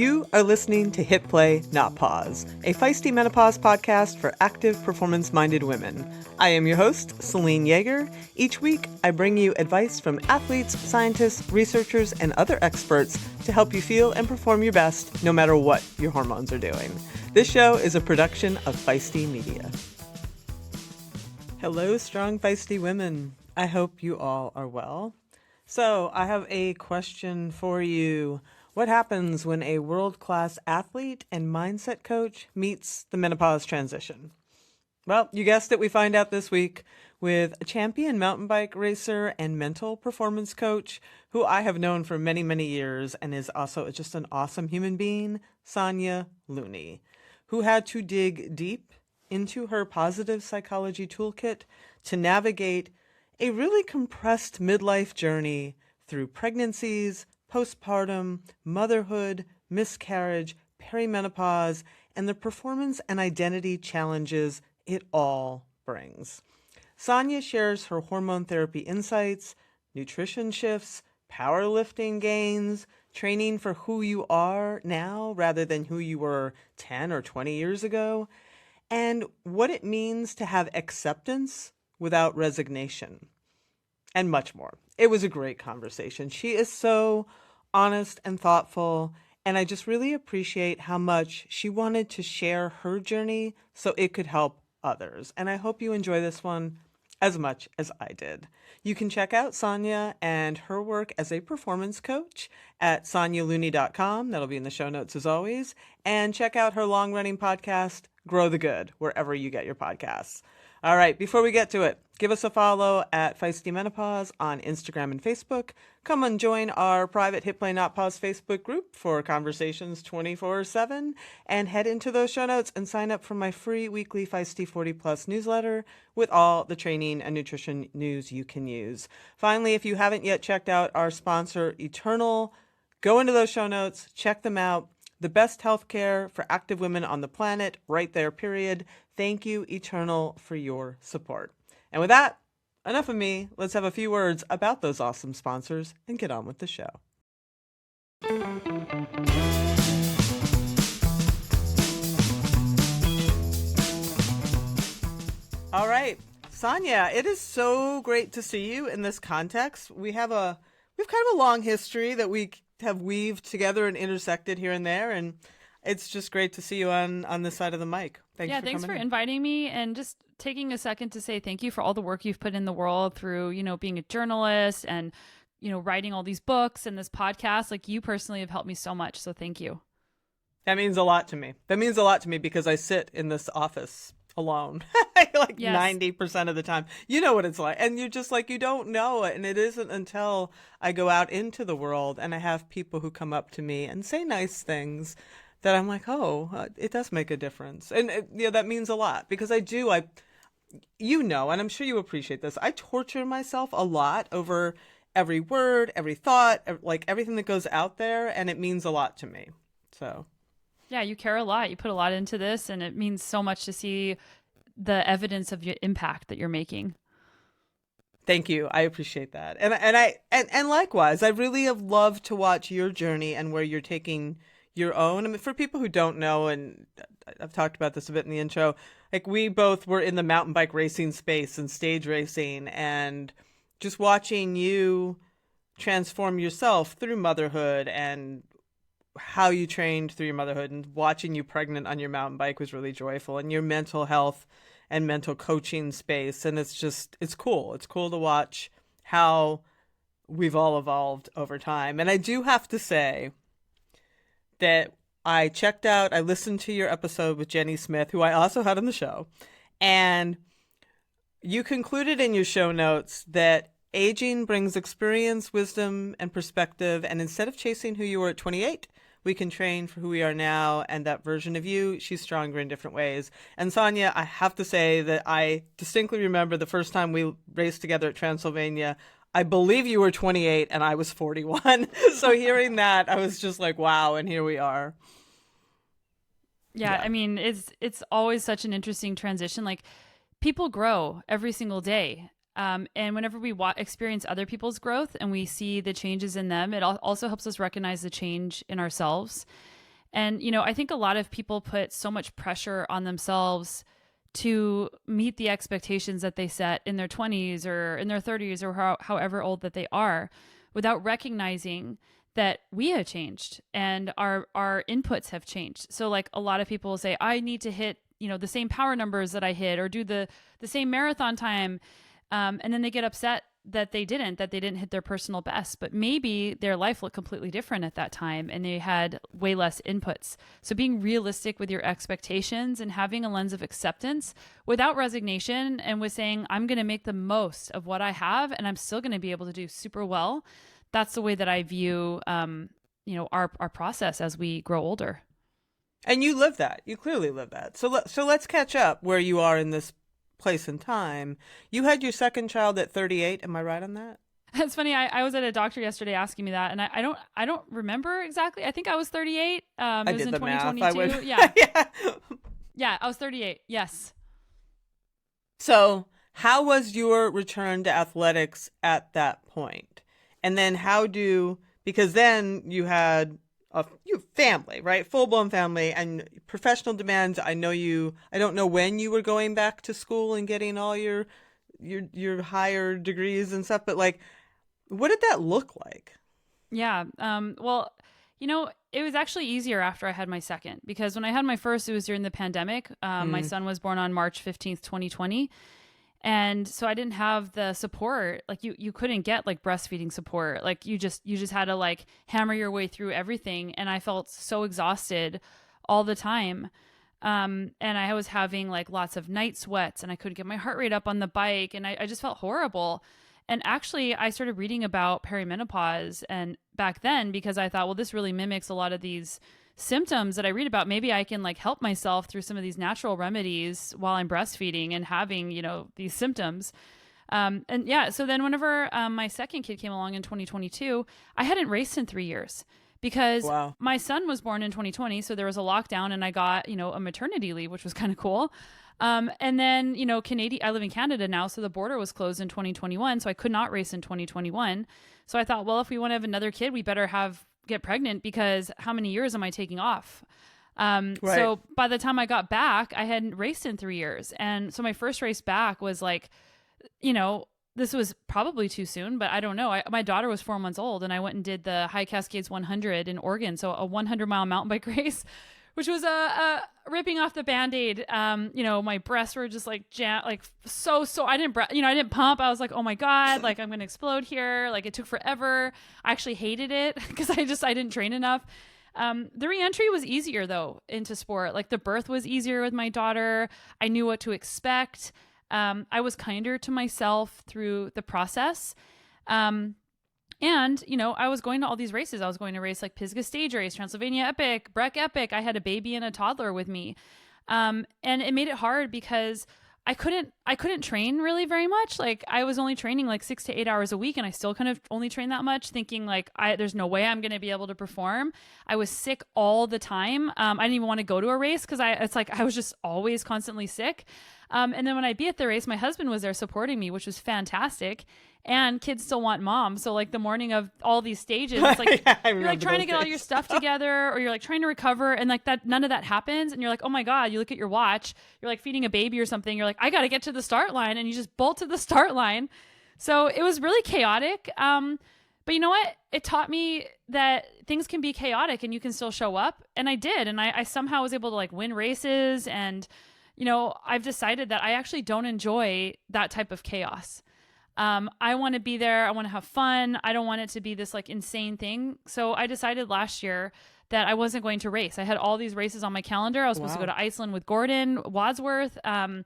You are listening to Hit Play, Not Pause, a feisty menopause podcast for active, performance-minded women. I am your host, Celine Yeager. Each week, I bring you advice from athletes, scientists, researchers, and other experts to help you feel and perform your best no matter what your hormones are doing. This show is a production of Feisty Media. Hello, strong, feisty women. I hope you all are well. So, I have a question for you. What happens when a world-class athlete and mindset coach meets the menopause transition? Well, you guessed it, we find out this week with a champion mountain bike racer and mental performance coach who I have known for many, many years and is also just an awesome human being, Sonya Looney, who had to dig deep into her positive psychology toolkit to navigate a really compressed midlife journey through pregnancies, postpartum, motherhood, miscarriage, perimenopause, and the performance and identity challenges it all brings. Sonya shares her hormone therapy insights, nutrition shifts, powerlifting gains, training for who you are now rather than who you were 10 or 20 years ago, and what it means to have acceptance without resignation, and much more. It was a great conversation. She is so honest and thoughtful, and I just really appreciate how much she wanted to share her journey so it could help others. And I hope you enjoy this one as much as I did. You can check out Sonya and her work as a performance coach at sonyalooney.com. That'll be in the show notes as always. And check out her long-running podcast, Grow the Good, wherever you get your podcasts. All right, before we get to it, give us a follow at Feisty Menopause on Instagram and Facebook. Come and join our private Hit Play Not Pause Facebook group for conversations 24/7. And head into those show notes and sign up for my free weekly Feisty 40 Plus newsletter with all the training and nutrition news you can use. Finally, if you haven't yet checked out our sponsor, Eternal, go into those show notes, check them out. The best healthcare for active women on the planet, right there, period. Thank you, Eternal, for your support. And with that, enough of me. Let's have a few words about those awesome sponsors and get on with the show. All right, Sonya, it is so great to see you in this context. We've kind of a long history that we have weaved together and intersected here and there, and it's just great to see you on this side of the mic. Thanks for inviting me, and just taking a second to say thank you for all the work you've put in the world through, being a journalist and, writing all these books and this podcast. Like, you personally have helped me so much. So thank you. That means a lot to me. That means a lot to me because I sit in this office alone, Yes. 90% of the time. You know what it's like. And you're just like, you don't know it. And it isn't until I go out into the world and I have people who come up to me and say nice things that I'm like, it does make a difference. And that means a lot because and I'm sure you appreciate this, I torture myself a lot over every word, every thought, like everything that goes out there, and it means a lot to me. So yeah, you care a lot. You put a lot into this, and it means so much to see the evidence of your impact that you're making. Thank you. I appreciate that. And likewise, I really have loved to watch your journey and where you're taking your own. I mean, for people who don't know, and I've talked about this a bit in the intro, like we both were in the mountain bike racing space and stage racing, and just watching you transform yourself through motherhood and how you trained through your motherhood, and watching you pregnant on your mountain bike was really joyful, and your mental health and mental coaching space. And it's cool. It's cool to watch how we've all evolved over time. And I do have to say that I listened to your episode with Jenny Smith, who I also had on the show, and you concluded in your show notes that aging brings experience, wisdom, and perspective, and instead of chasing who you were at 28, we can train for who we are now, and that version of you, she's stronger in different ways. And Sonya, I have to say that I distinctly remember the first time we raced together at Transylvania. I believe you were 28 and I was 41. So hearing that, I was just like, wow, and here we are. Yeah, I mean, it's always such an interesting transition. Like, people grow every single day. And whenever we experience other people's growth and we see the changes in them, it also helps us recognize the change in ourselves. And, I think a lot of people put so much pressure on themselves to meet the expectations that they set in their 20s or in their 30s or however old that they are, without recognizing that we have changed and our inputs have changed. So like a lot of people will say, I need to hit, the same power numbers that I hit or do the same marathon time. And then they get upset that they didn't hit their personal best, but maybe their life looked completely different at that time and they had way less inputs. So being realistic with your expectations and having a lens of acceptance without resignation and with saying, I'm going to make the most of what I have and I'm still going to be able to do super well. That's the way that I view, our process as we grow older. And you live that. You clearly live that. So let's catch up where you are in this place and time. You had your second child at 38. Am I right on that? That's funny. I was at a doctor yesterday asking me that, and I don't remember exactly. I think I was 38. It I was did in the 2022. math. Yeah. Yeah. Yeah, I was 38. Yes. So how was your return to athletics at that point? And then because then you had you family, right? Full-blown family and professional demands. I don't know when you were going back to school and getting all your higher degrees and stuff, but like, what did that look like? Yeah. Well, it was actually easier after I had my second, because when I had my first, it was during the pandemic. My son was born on March 15th, 2020. And so I didn't have the support. Like you couldn't get like breastfeeding support. Like you just had to like hammer your way through everything. And I felt so exhausted all the time. And I was having like lots of night sweats and I couldn't get my heart rate up on the bike. And I just felt horrible. And actually I started reading about perimenopause and back then, because I thought, well, this really mimics a lot of these symptoms that I read about. Maybe I can like help myself through some of these natural remedies while I'm breastfeeding and having, these symptoms. And yeah, so then whenever my second kid came along in 2022, I hadn't raced in 3 years because Wow. my son was born in 2020. So there was a lockdown and I got, a maternity leave, which was kind of cool. And then, I live in Canada now, so the border was closed in 2021. So I could not race in 2021. So I thought, well, if we want to have another kid, we better get pregnant, because how many years am I taking off? Right. So by the time I got back, I hadn't raced in 3 years. And so my first race back was like, this was probably too soon, but I don't know. My daughter was 4 months old and I went and did the High Cascades 100 in Oregon. So a 100-mile mountain bike race, which was ripping off the Band-Aid. My breasts were just like so I didn't pump. I was like, oh my God, like I'm going to explode here. Like it took forever. I actually hated it because I didn't train enough. The re-entry was easier though into sport. Like the birth was easier with my daughter. I knew what to expect. I was kinder to myself through the process. And, I was going to all these races. I was going to race like Pisgah Stage Race, Transylvania Epic, Breck Epic. I had a baby and a toddler with me. And it made it hard because I couldn't train really very much. Like I was only training like 6 to 8 hours a week and I still kind of only train that much, thinking like there's no way I'm going to be able to perform. I was sick all the time. I didn't even want to go to a race because I was just always constantly sick. And then when I'd be at the race, my husband was there supporting me, which was fantastic. And kids still want mom. So like the morning of all these stages, it's like you're like trying to get all your stuff together, or you're like trying to recover, and like that none of that happens. And you're like, oh my God, you look at your watch, you're like feeding a baby or something. You're like, I got to get to the start line, and you just bolt to the start line. So it was really chaotic. But you know what? It taught me that things can be chaotic and you can still show up. And I did. And I somehow was able to like win races. And, I've decided that I actually don't enjoy that type of chaos. I want to be there. I want to have fun. I don't want it to be this like insane thing. So I decided last year that I wasn't going to race. I had all these races on my calendar. I was supposed to go to Iceland with Gordon Wadsworth. And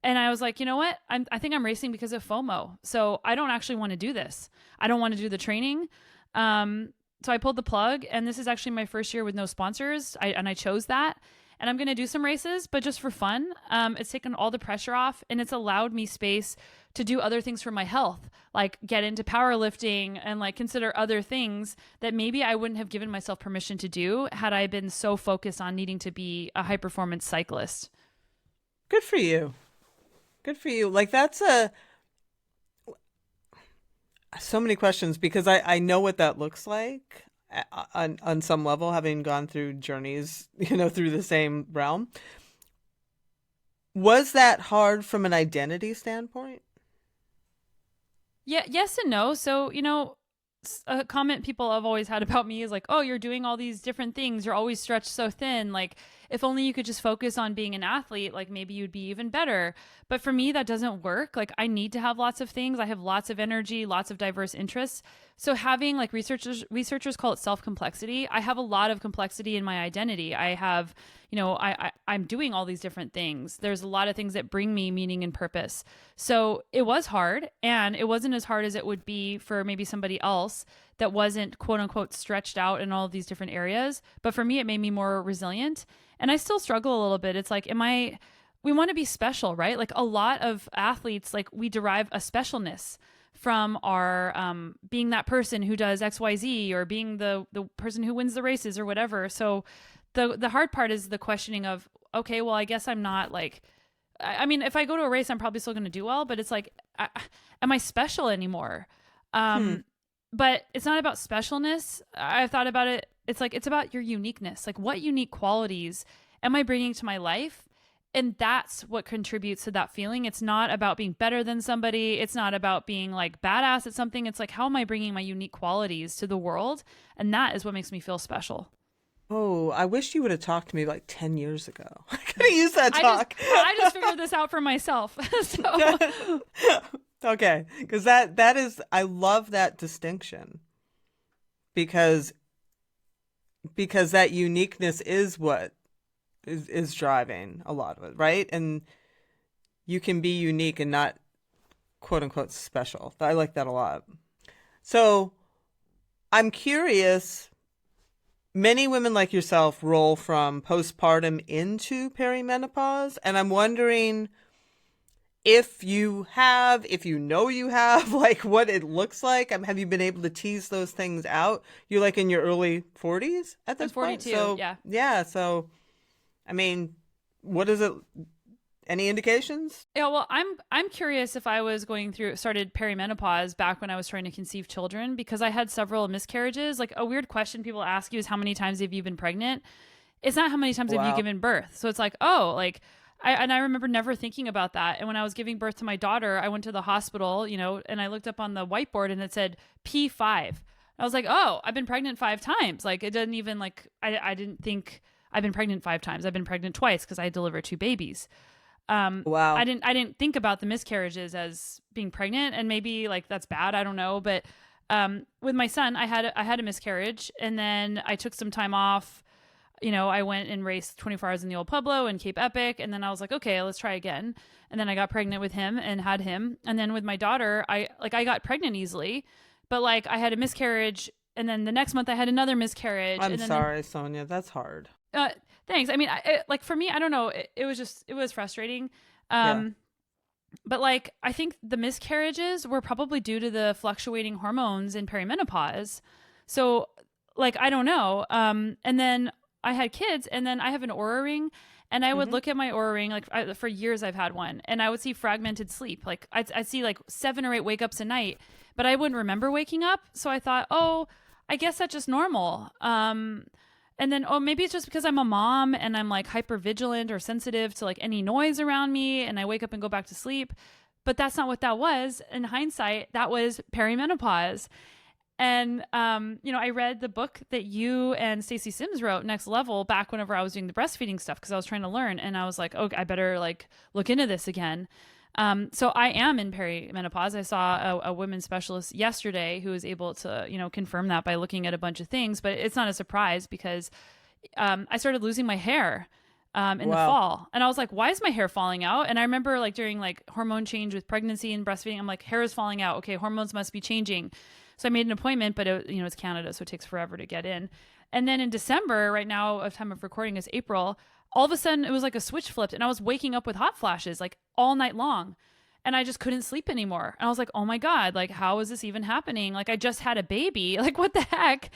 I was like, you know what? I think I'm racing because of FOMO. So I don't actually want to do this. I don't want to do the training. So I pulled the plug, and this is actually my first year with no sponsors. I chose that. And I'm going to do some races, but just for fun. It's taken all the pressure off, and it's allowed me space to do other things for my health, like get into powerlifting and like consider other things that maybe I wouldn't have given myself permission to do had I been so focused on needing to be a high performance cyclist. Good for you. Good for you. Like that's so many questions because I know what that looks like. on some level, having gone through journeys, through the same realm. Was that hard from an identity standpoint? Yeah, yes and no. So, a comment people have always had about me is like, oh, you're doing all these different things. You're always stretched so thin. Like, if only you could just focus on being an athlete, like maybe you'd be even better. But for me, that doesn't work. Like, I need to have lots of things. I have lots of energy, lots of diverse interests. So having like researchers call it self-complexity. I have a lot of complexity in my identity. I have, I'm doing all these different things. There's a lot of things that bring me meaning and purpose. So it was hard, and it wasn't as hard as it would be for maybe somebody else that wasn't quote unquote stretched out in all of these different areas. But for me, it made me more resilient. And I still struggle a little bit. It's like, we want to be special, right? Like a lot of athletes, like we derive a specialness from our being that person who does XYZ, or being the person who wins the races or whatever. So the hard part is the questioning of, okay, well, I guess I'm not like, I mean, if I go to a race, I'm probably still going to do well, but it's like, am I special anymore? But it's not about specialness. I've thought about it. It's like, it's about your uniqueness. Like, what unique qualities am I bringing to my life? And that's what contributes to that feeling. It's not about being better than somebody. It's not about being like badass at something. It's like, how am I bringing my unique qualities to the world? And that is what makes me feel special. Oh, I wish you would have talked to me like 10 years ago. I could have used that talk. I just figured this out for myself. So. Okay. Because that is, I love that distinction, because that uniqueness is what is driving a lot of it, right? And you can be unique and not quote unquote special. I like that a lot. So I'm curious, many women like yourself roll from postpartum into perimenopause, and I'm wondering if you have, like what it looks like. Have you been able to tease those things out? You're like in your early 40s at this point? 42, so, yeah. Yeah, so I mean, what is it? Any indications? Yeah, well, I'm curious if I was started perimenopause back when I was trying to conceive children, because I had several miscarriages. Like, a weird question people ask you is, how many times have you been pregnant? It's not how many times have you given birth. So it's like, oh, like, I remember never thinking about that. And when I was giving birth to my daughter, I went to the hospital, and I looked up on the whiteboard and it said P5. I was like, oh, I've been pregnant 5 times. Like, it didn't even like, I didn't think I've been pregnant 5 times. I've been pregnant twice because I delivered 2 babies. Wow. I didn't think about the miscarriages as being pregnant, and maybe like that's bad. I don't know. But, with my son, I had a miscarriage, and then I took some time off. I went and raced 24 hours in the Old Pueblo and Cape Epic. And then I was like, okay, let's try again. And then I got pregnant with him and had him. And then with my daughter, I got pregnant easily, but like I had a miscarriage. And then the next month I had another miscarriage. I'm sorry, Sonya. That's hard. Thanks. I mean, like for me, I don't know. It was frustrating. Yeah. But like, I think the miscarriages were probably due to the fluctuating hormones in perimenopause. So like, I don't know. And then I had kids, and then I have an Oura ring, and I would look at my Oura ring, like for years I've had one, and I would see fragmented sleep. Like I'd see like 7 or 8 wake ups a night, but I wouldn't remember waking up. So I thought, oh, I guess that's just normal. And then, oh, maybe it's just because I'm a mom and I'm like hyper vigilant or sensitive to like any noise around me, and I wake up and go back to sleep. But that's not what that was. In hindsight, that was perimenopause. And, I read the book that you and Stacey Sims wrote, Next Level, back whenever I was doing the breastfeeding stuff, because I was trying to learn. And I was like, oh, I better like look into this again. So I am in perimenopause. I saw a women's specialist yesterday who was able to, confirm that by looking at a bunch of things. But it's not a surprise, because I started losing my hair in the fall. And I was like, why is my hair falling out? And I remember like during like hormone change with pregnancy and breastfeeding, I'm like, hair is falling out. Okay, hormones must be changing. So I made an appointment, but it's Canada, so it takes forever to get in. And then in December, right now, of time of recording is April, all of a sudden it was like a switch flipped, and I was waking up with hot flashes like all night long, and I just couldn't sleep anymore. And I was like, oh my God, like how is this even happening? Like I just had a baby, like what the heck?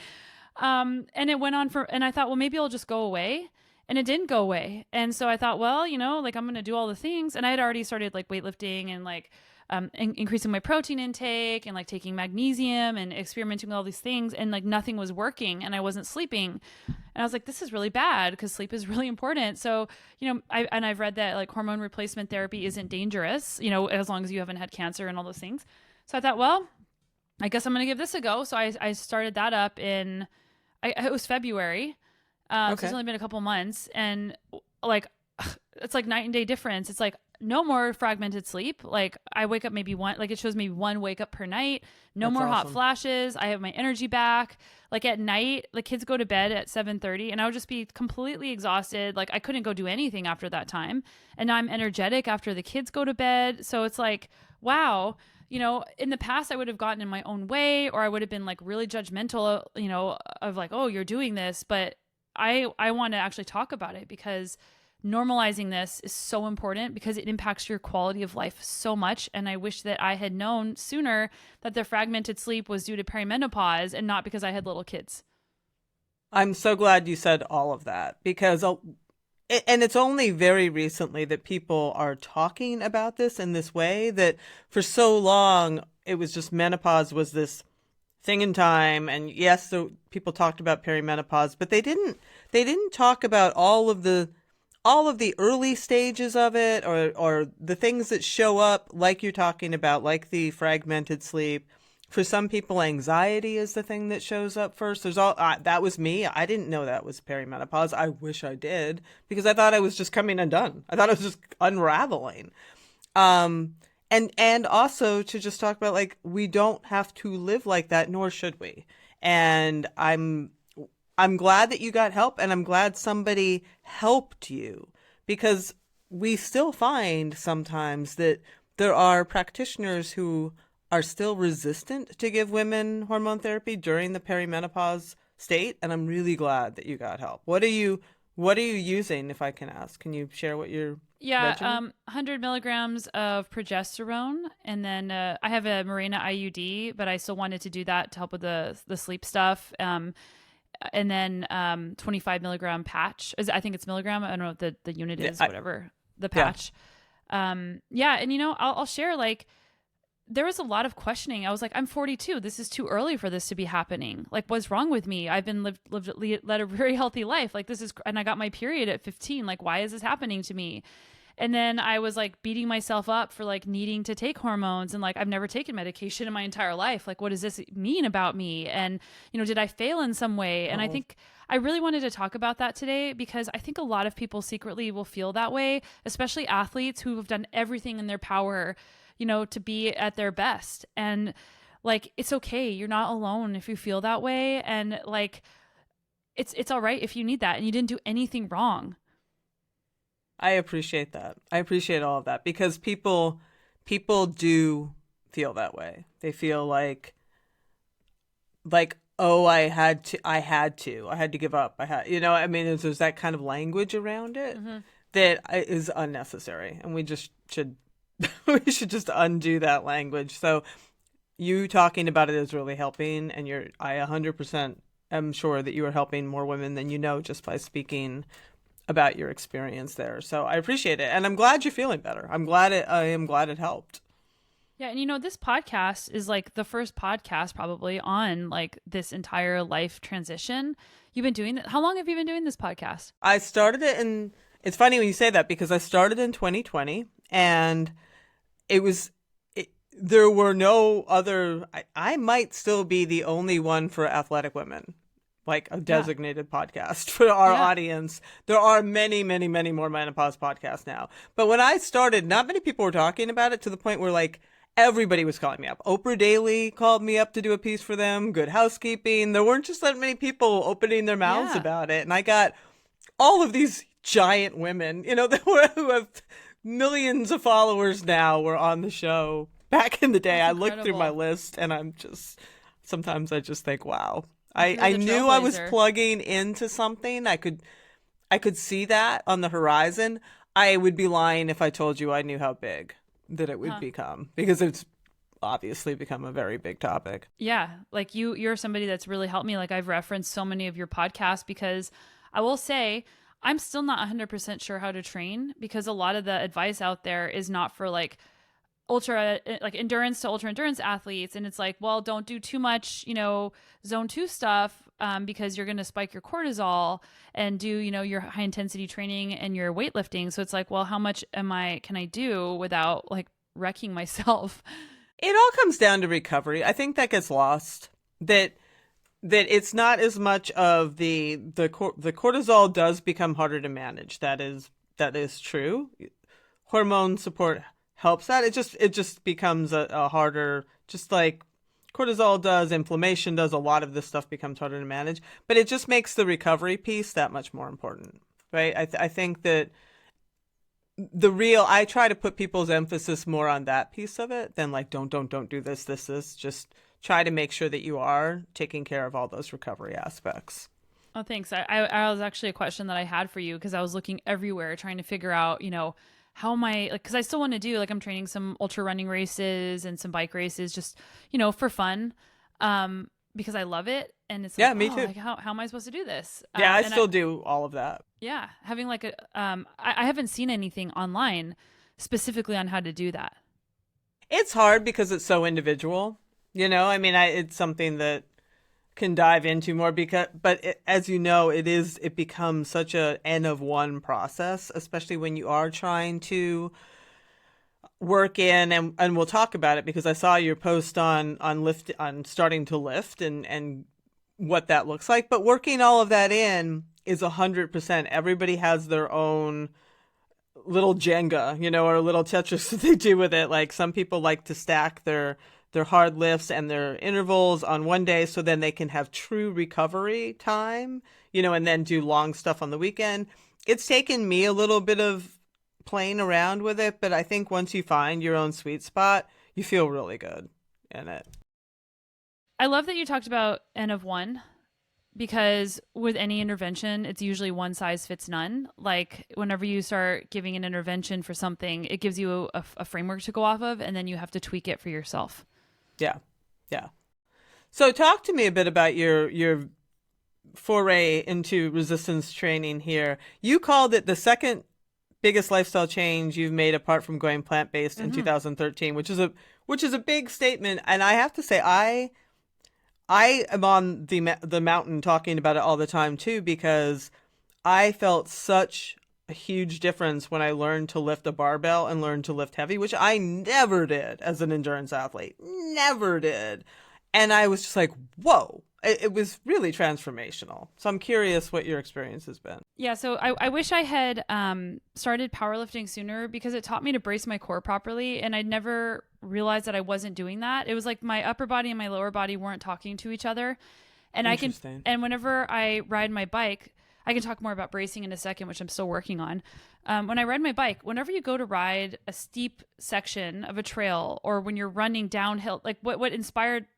And it went on and I thought, well, maybe it'll just go away. And it didn't go away. And so I thought, well, like I'm going to do all the things. And I had already started like weightlifting and like increasing my protein intake and like taking magnesium and experimenting with all these things, and like nothing was working and I wasn't sleeping. And I was like, this is really bad because sleep is really important. So, I've read that like hormone replacement therapy isn't dangerous, as long as you haven't had cancer and all those things. So I thought, well, I guess I'm going to give this a go. So I started that up it was February. So it's only been a couple months, and like, it's like night and day difference. It's like no more fragmented sleep. Like I wake up maybe one, like it shows me one wake up per night. No more hot flashes. I have my energy back. Like at night, the kids go to bed at 7:30 and I would just be completely exhausted. Like I couldn't go do anything after that time. And now I'm energetic after the kids go to bed. So it's like, wow. In the past, I would have gotten in my own way, or I would have been like really judgmental, of like, oh, you're doing this. But I want to actually talk about it because normalizing this is so important because it impacts your quality of life so much. And I wish that I had known sooner that the fragmented sleep was due to perimenopause and not because I had little kids. I'm so glad you said all of that because and it's only very recently that people are talking about this in this way. That for so long it was just menopause was this thing in time, and yes, so people talked about perimenopause, but they didn't talk about all of the early stages of it, or the things that show up like you're talking about, like the fragmented sleep. For some people, anxiety is the thing that shows up first. There's that was me. I didn't know that was perimenopause. I wish I did, because I thought I was just coming undone. I thought I was just unraveling. And also to just talk about, like, we don't have to live like that, nor should we. And I'm glad that you got help, and I'm glad somebody helped you, because we still find sometimes that there are practitioners who are still resistant to give women hormone therapy during the perimenopause state, and I'm really glad that you got help. What are you using, if I can ask? Can you share what you're 100 milligrams of progesterone, and then I have a Mirena IUD, but I still wanted to do that to help with the sleep stuff. And then 25 milligram patch. I think it's milligram. I don't know what the unit is, whatever the patch. And I'll share, like, there was a lot of questioning. I was like, I'm 42. This is too early for this to be happening. Like, what's wrong with me? I've been led a very healthy life. Like, and I got my period at 15. Like, why is this happening to me? And then I was like beating myself up for like needing to take hormones, and like, I've never taken medication in my entire life. Like, what does this mean about me? And, did I fail in some way? And I think I really wanted to talk about that today, because I think a lot of people secretly will feel that way, especially athletes who have done everything in their power, to be at their best. And like, it's okay. You're not alone if you feel that way. And like, it's all right if you need that and you didn't do anything wrong. I appreciate that. I appreciate all of that, because people do feel that way. They feel like, oh, I had to give up. There's that kind of language around it that is unnecessary. And we should just undo that language. So you talking about it is really helping. And I 100% am sure that you are helping more women than just by speaking about your experience there. So I appreciate it. And I'm glad you're feeling better. I am glad it helped. Yeah. And this podcast is like the first podcast probably on like this entire life transition. You've been doing that. How long have you been doing this podcast? I started it it's funny when you say that, because I started in 2020, and there were no other, I might still be the only one for athletic women, like a designated podcast for our audience. There are many, many, many more menopause podcasts now. But when I started, not many people were talking about it, to the point where like everybody was calling me up. Oprah Daily called me up to do a piece for them. Good Housekeeping. There weren't just that many people opening their mouths about it. And I got all of these giant women, who have millions of followers now, were on the show. Back in the day, I looked through my list, and sometimes I just think, wow. I knew I was plugging into something. I could see that on the horizon. I would be lying if I told you I knew how big that it would become, because it's obviously become a very big topic. Yeah. Like you're somebody that's really helped me. Like, I've referenced so many of your podcasts, because I will say I'm still not 100% sure how to train, because a lot of the advice out there is not for like ultra like endurance to ultra endurance athletes, and it's like, well, don't do too much, zone 2 stuff, because you're going to spike your cortisol, and do, your high intensity training and your weightlifting. So it's like, well, how much can I do without like wrecking myself? It all comes down to recovery. I think that gets lost. That it's not as much of the cortisol does become harder to manage. That is true. Hormone support helps that. It just becomes a harder, just like cortisol does, inflammation does, a lot of this stuff becomes harder to manage. But it just makes the recovery piece that much more important, right? I think that I try to put people's emphasis more on that piece of it than like, don't do this. Just try to make sure that you are taking care of all those recovery aspects. Oh, thanks. I was actually a question that I had for you, because I was looking everywhere trying to figure out, how am I, like, because I still want to do, like, I'm training some ultra running races and some bike races just, for fun, because I love it. And it's like, yeah, me too. Like, how am I supposed to do this? Yeah, I still do all of that. Yeah. Having like I haven't seen anything online specifically on how to do that. It's hard because it's so individual, it's something that can dive into more as you know, it becomes such a N of one process, especially when you are trying to work in, and we'll talk about it because I saw your post on starting to lift and what that looks like. But working all of that in is 100%. Everybody has their own little Jenga, or a little Tetris that they do with it. Like some people like to stack their hard lifts and their intervals on one day so then they can have true recovery time, and then do long stuff on the weekend. It's taken me a little bit of playing around with it, but I think once you find your own sweet spot, you feel really good in it. I love that you talked about N of one, because with any intervention, it's usually one size fits none. Like whenever you start giving an intervention for something, it gives you a framework to go off of, and then you have to tweak it for yourself. Yeah. So talk to me a bit about your foray into resistance training here. You called it the second biggest lifestyle change you've made apart from going plant-based in 2013, which is a big statement. And I have to say, I am on the mountain talking about it all the time too, because I felt such a huge difference when I learned to lift a barbell and learned to lift heavy, which I never did as an endurance athlete. Never did. And I was just like, whoa, it was really transformational. So I'm curious what your experience has been. Yeah, so I wish I had started powerlifting sooner, because it taught me to brace my core properly, and I'd never realized that I wasn't doing that. It was like my upper body and my lower body weren't talking to each other. And whenever I ride my bike, I can talk more about bracing in a second, which I'm still working on. When I ride my bike, whenever you go to ride a steep section of a trail, or when you're running downhill, like what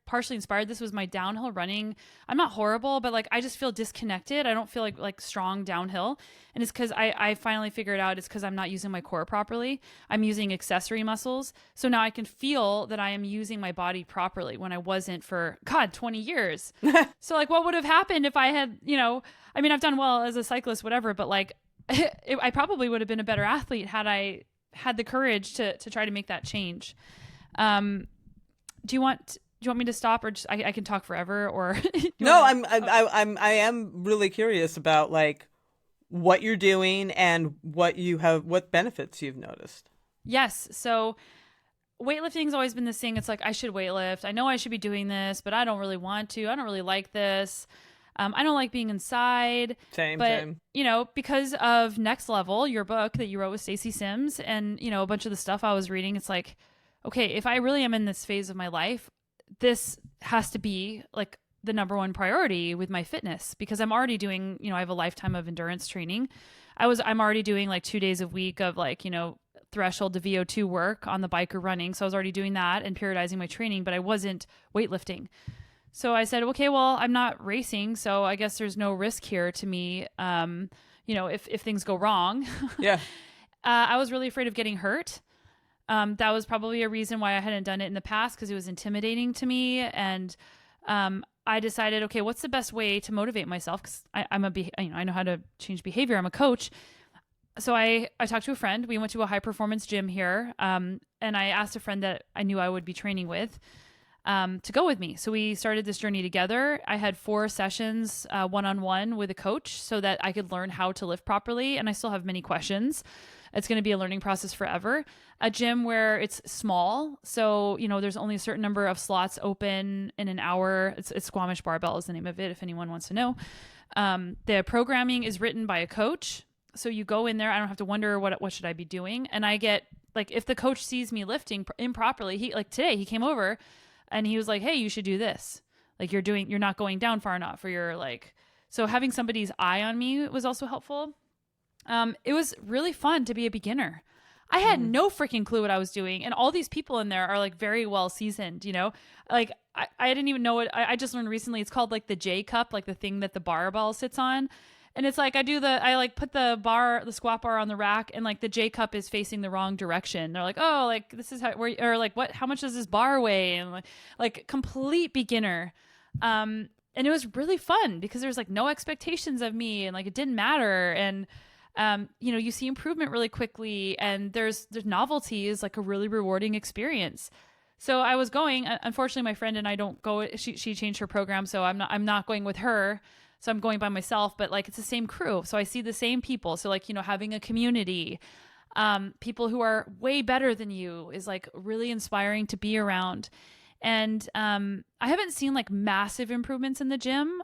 partially inspired this was my downhill running. I'm not horrible, but like I just feel disconnected. I don't feel like strong downhill. And it's because I finally figured out it's because I'm not using my core properly. I'm using accessory muscles. So now I can feel that I am using my body properly when I wasn't for 20 years. So like what would have happened if I had, I've done well as a cyclist, whatever, but like I probably would have been a better athlete had I had the courage to try to make that change. Do you want me to stop, or just I can talk forever? Or no, I am really curious about like what you're doing and what benefits you've noticed. Yes, so weightlifting's always been this thing. It's like I should weightlift. I know I should be doing this, but I don't really want to. I don't really like this. I don't like being inside. Same. Because of Next Level, your book that you wrote with Stacey Sims, and, a bunch of the stuff I was reading, it's like, okay, if I really am in this phase of my life, this has to be like the number one priority with my fitness, because I'm already doing, I have a lifetime of endurance training. I'm already doing like 2 days a week of like, threshold to VO2 work on the bike or running. So I was already doing that and periodizing my training, but I wasn't weightlifting. So I said, okay, well, I'm not racing, so I guess there's no risk here to me, if things go wrong. Yeah. I was really afraid of getting hurt. That was probably a reason why I hadn't done it in the past, because it was intimidating to me. And I decided, okay, what's the best way to motivate myself? Because I know how to change behavior. I'm a coach. So I talked to a friend. We went to a high performance gym here. And I asked a friend that I knew I would be training with to go with me. So we started this journey together. I had 4 sessions one-on-one with a coach so that I could learn how to lift properly. And I still have many questions. It's going to be a learning process forever. A gym where it's small. So, there's only a certain number of slots open in an hour. It's Squamish Barbell is the name of it, if anyone wants to know. The programming is written by a coach. So you go in there, I don't have to wonder what should I be doing. And I get, like, if the coach sees me lifting improperly, today he came over and he was like, hey, you should do this. Like, you're not going down far enough, or you're like, so having somebody's eye on me was also helpful. It was really fun to be a beginner. I had no freaking clue what I was doing. And all these people in there are like very well seasoned, like I didn't even know what I just learned recently. It's called like the J cup, like the thing that the barbell sits on. And it's like, I like put the squat bar on the rack, and like the J cup is facing the wrong direction. They're like, oh, like this is or like, how much does this bar weigh? And like complete beginner. And it was really fun because there's like no expectations of me, and like it didn't matter. And you see improvement really quickly, and there's novelty is like a really rewarding experience. So I was going, unfortunately my friend and I don't go, she changed her program. So I'm not going with her. So I'm going by myself, but like, it's the same crew. So I see the same people. So like, having a community, people who are way better than you is like really inspiring to be around. And I haven't seen like massive improvements in the gym.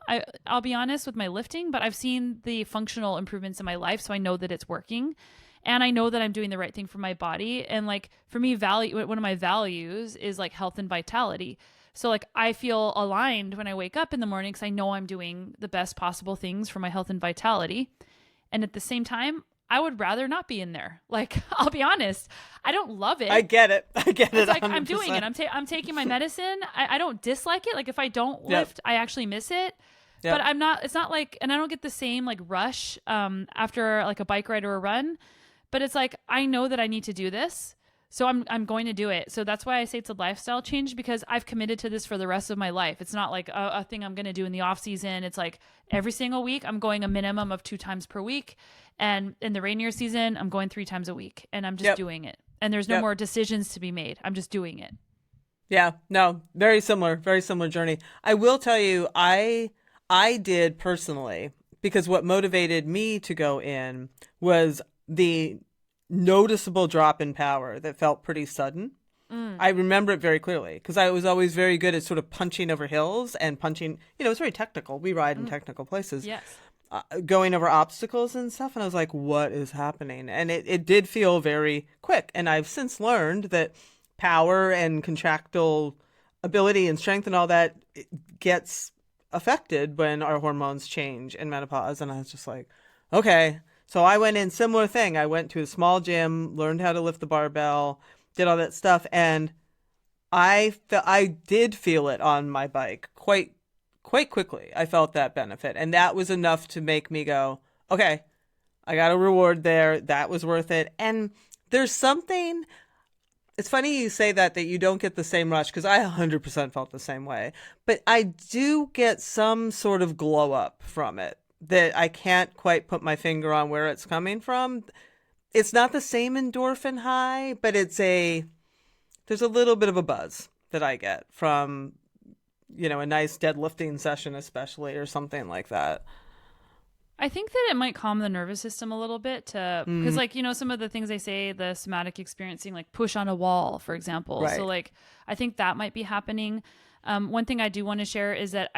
I'll be honest with my lifting, but I've seen the functional improvements in my life. So I know that it's working, and I know that I'm doing the right thing for my body. And like, for me, one of my values is like health and vitality. So like, I feel aligned when I wake up in the morning because I know I'm doing the best possible things for my health and vitality. And at the same time, I would rather not be in there. Like, I'll be honest, I don't love it. I get it. It's like 100%. I'm doing it. I'm taking my medicine. I don't dislike it. Like, if I don't lift, I actually miss it. Yep. But it's not like, and I don't get the same like rush after like a bike ride or a run. But it's like, I know that I need to do this. So I'm going to do it. So that's why I say it's a lifestyle change, because I've committed to this for the rest of my life. It's not like a thing I'm going to do in the off season. It's like every single week I'm going a minimum of 2 times per week. And in the rainier season, I'm going 3 times a week, and I'm just doing it. And there's no more decisions to be made. I'm just doing it. Yeah, no, very similar journey. I will tell you, I did personally, because what motivated me to go in was the noticeable drop in power that felt pretty sudden. I remember it very clearly because I was always very good at sort of punching over hills and punching, it's very technical. We ride in technical places. Yes. Going over obstacles and stuff. And I was like, what is happening? And it did feel very quick. And I've since learned that power and contractile ability and strength and all that gets affected when our hormones change in menopause. And I was just like, okay. So I went in, similar thing. I went to a small gym, learned how to lift the barbell, did all that stuff. And I did feel it on my bike quite quickly. I felt that benefit. And that was enough to make me go, okay, I got a reward there. That was worth it. And there's something, it's funny you say that you don't get the same rush, because I 100% felt the same way. But I do get some sort of glow up from it that I can't quite put my finger on where it's coming from. It's not the same endorphin high, but there's a little bit of a buzz that I get from, a nice deadlifting session, especially, or something like that. I think that it might calm the nervous system a little bit because like, some of the things they say, the somatic experiencing, like push on a wall, for example. Right. So like, I think that might be happening. One thing I do want to share is that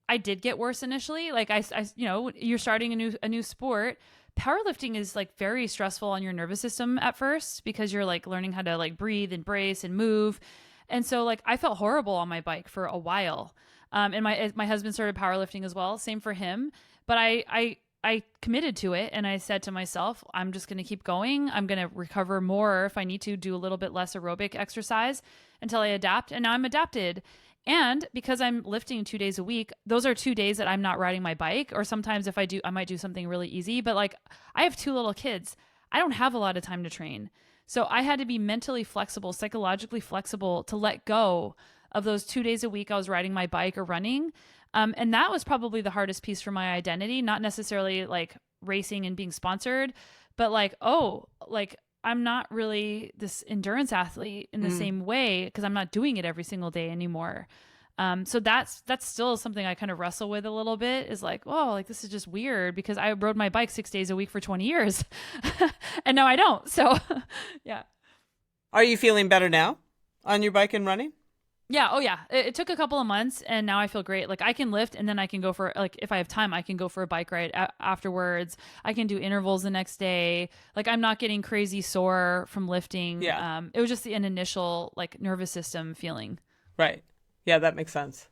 I did get worse initially. Like I you're starting a new sport. Powerlifting is like very stressful on your nervous system at first, because you're like learning how to like breathe and brace and move. And so like I felt horrible on my bike for a while. And my husband started powerlifting as well. Same for him. But I committed to it, and I said to myself, I'm just going to keep going. I'm going to recover more if I need to do a little bit less aerobic exercise until I adapt. And now I'm adapted. And because I'm lifting 2 days a week, those are 2 days that I'm not riding my bike. Or sometimes if I do, I might do something really easy. But like, I have 2 little kids. I don't have a lot of time to train. So I had to be mentally flexible, psychologically flexible to let go of those 2 days a week I was riding my bike or running. And that was probably the hardest piece for my identity, not necessarily like racing and being sponsored, but like, oh, like I'm not really this endurance athlete in the same way because I'm not doing it every single day anymore. So that's still something I kind of wrestle with a little bit, is like, oh, like this is just weird because I rode my bike 6 days a week for 20 years and now I don't. So yeah. Are you feeling better now on your bike and running? Yeah. Oh yeah. It took a couple of months and now I feel great. Like I can lift and then I can go for, like, if I have time, I can go for a bike ride afterwards. I can do intervals the next day. Like I'm not getting crazy sore from lifting. Yeah. It was just an initial like nervous system feeling. Right. Yeah, that makes sense.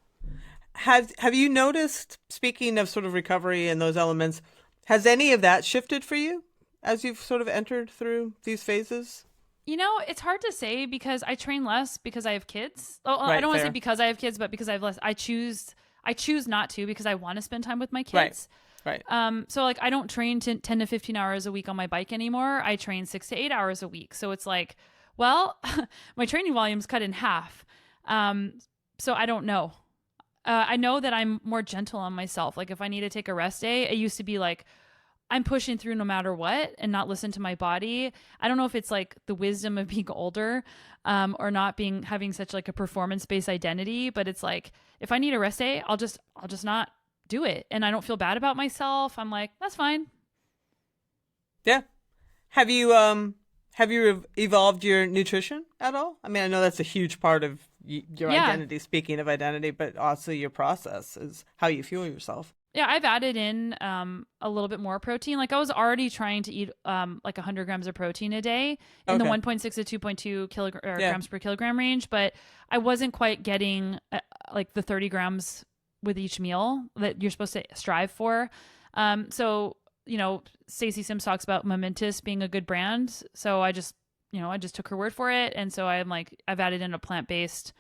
Have you noticed, speaking of sort of recovery and those elements, has any of that shifted for you as you've sort of entered through these phases? You know, it's hard to say because I train less because I have kids. Oh, Right, I don't want to fair. say because I have kids, but because I have less. I choose not to because I want to spend time with my kids. Right. So like I don't train 10 to 15 hours a week on my bike anymore. I train 6 to 8 hours a week. So it's like, well, my training volume's cut in half. So I don't know. I know that I'm more gentle on myself. Like if I need to take a rest day, it used to be like, I'm pushing through no matter what and not listen to my body. I don't know if it's like the wisdom of being older, or not having such like a performance-based identity, but it's like, if I need a rest day, I'll just not do it. And I don't feel bad about myself. I'm like, that's fine. Yeah. Have you evolved your nutrition at all? I mean, I know that's a huge part of your identity, speaking of identity, but also your process is how you fuel yourself. Yeah, I've added in a little bit more protein. Like I was already trying to eat like 100 grams of protein a day in the 1.6 to 2.2 grams per kilogram range, but I wasn't quite getting like the 30 grams with each meal that you're supposed to strive for. So, you know, Stacey Sims talks about Momentous being a good brand. So I just took her word for it. And so I've added in a plant-based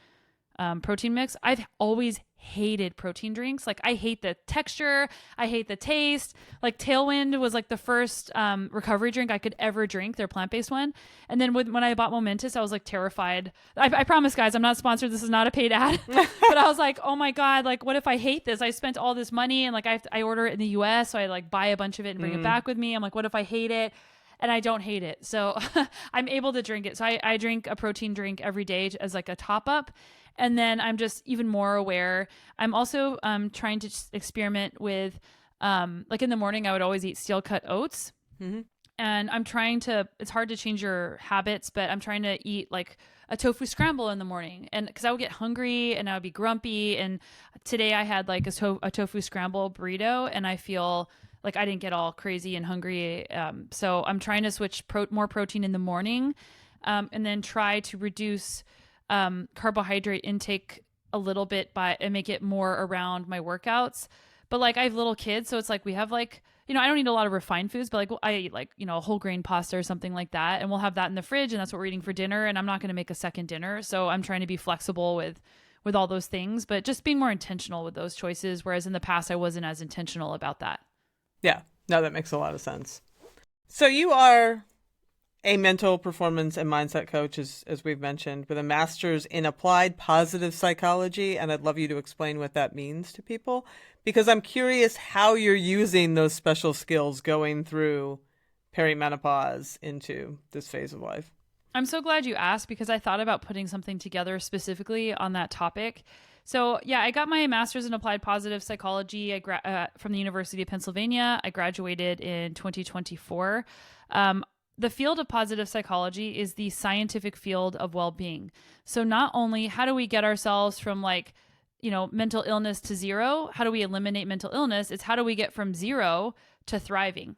protein mix. I've always hated protein drinks. Like I hate the texture. I hate the taste. Like Tailwind was like the first recovery drink I could ever drink, their plant-based one. And then when I bought Momentous, I was like terrified. I promise guys, I'm not sponsored. This is not a paid ad. But I was like, oh my God, like what if I hate this? I spent all this money and like I order it in the US. So I like buy a bunch of it and bring it back with me. I'm like, what if I hate it? And I don't hate it. So I'm able to drink it. So I drink a protein drink every day as like a top up. And then I'm just even more aware. I'm also trying to just experiment with, like in the morning, I would always eat steel cut oats. Mm-hmm. And I'm trying to, it's hard to change your habits, but I'm trying to eat like a tofu scramble in the morning. And because I would get hungry and I would be grumpy. And today I had like a tofu scramble burrito and I feel like I didn't get all crazy and hungry. So I'm trying to switch more protein in the morning, and then try to reduce carbohydrate intake a little bit and make it more around my workouts. But like I have little kids, so it's like we have like, you know, I don't eat a lot of refined foods, but like I eat like, you know, a whole grain pasta or something like that, and we'll have that in the fridge, and that's what we're eating for dinner. And I'm not going to make a second dinner, so I'm trying to be flexible with all those things, but just being more intentional with those choices. Whereas in the past, I wasn't as intentional about that. Yeah, no, that makes a lot of sense. So you are a mental performance and mindset coach, as we've mentioned, with a master's in applied positive psychology. And I'd love you to explain what that means to people, because I'm curious how you're using those special skills going through perimenopause into this phase of life. I'm so glad you asked, because I thought about putting something together specifically on that topic. So yeah, I got my master's in applied positive psychology from the University of Pennsylvania. I graduated in 2024. The field of positive psychology is the scientific field of well-being. So not only how do we get ourselves from like, you know, mental illness to zero, how do we eliminate mental illness? It's how do we get from zero to thriving,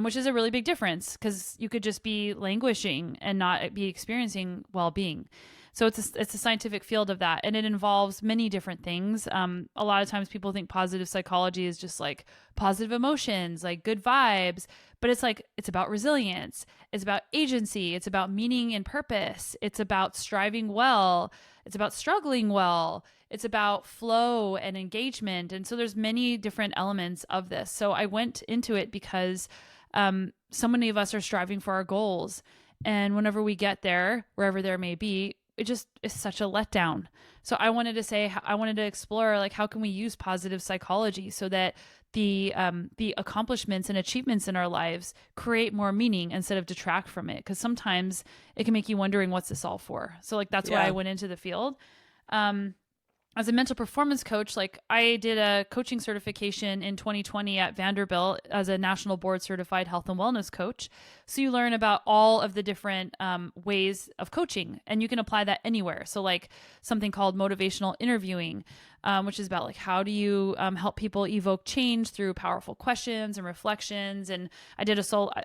which is a really big difference, because you could just be languishing and not be experiencing well-being. So it's a scientific field of that, and it involves many different things. A lot of times people think positive psychology is just like positive emotions, like good vibes, but it's like, it's about resilience. It's about agency. It's about meaning and purpose. It's about striving well. It's about struggling well. It's about flow and engagement. And so there's many different elements of this. So I went into it because so many of us are striving for our goals. And whenever we get there, wherever there may be, it just is such a letdown. So I wanted to explore, like, how can we use positive psychology so that the accomplishments and achievements in our lives create more meaning instead of detract from it, because sometimes it can make you wondering, what's this all for? So like that's why I went into the field. As a mental performance coach, like I did a coaching certification in 2020 at Vanderbilt as a national board certified health and wellness coach. So you learn about all of the different ways of coaching, and you can apply that anywhere. So like something called motivational interviewing, which is about like, how do you help people evoke change through powerful questions and reflections. And I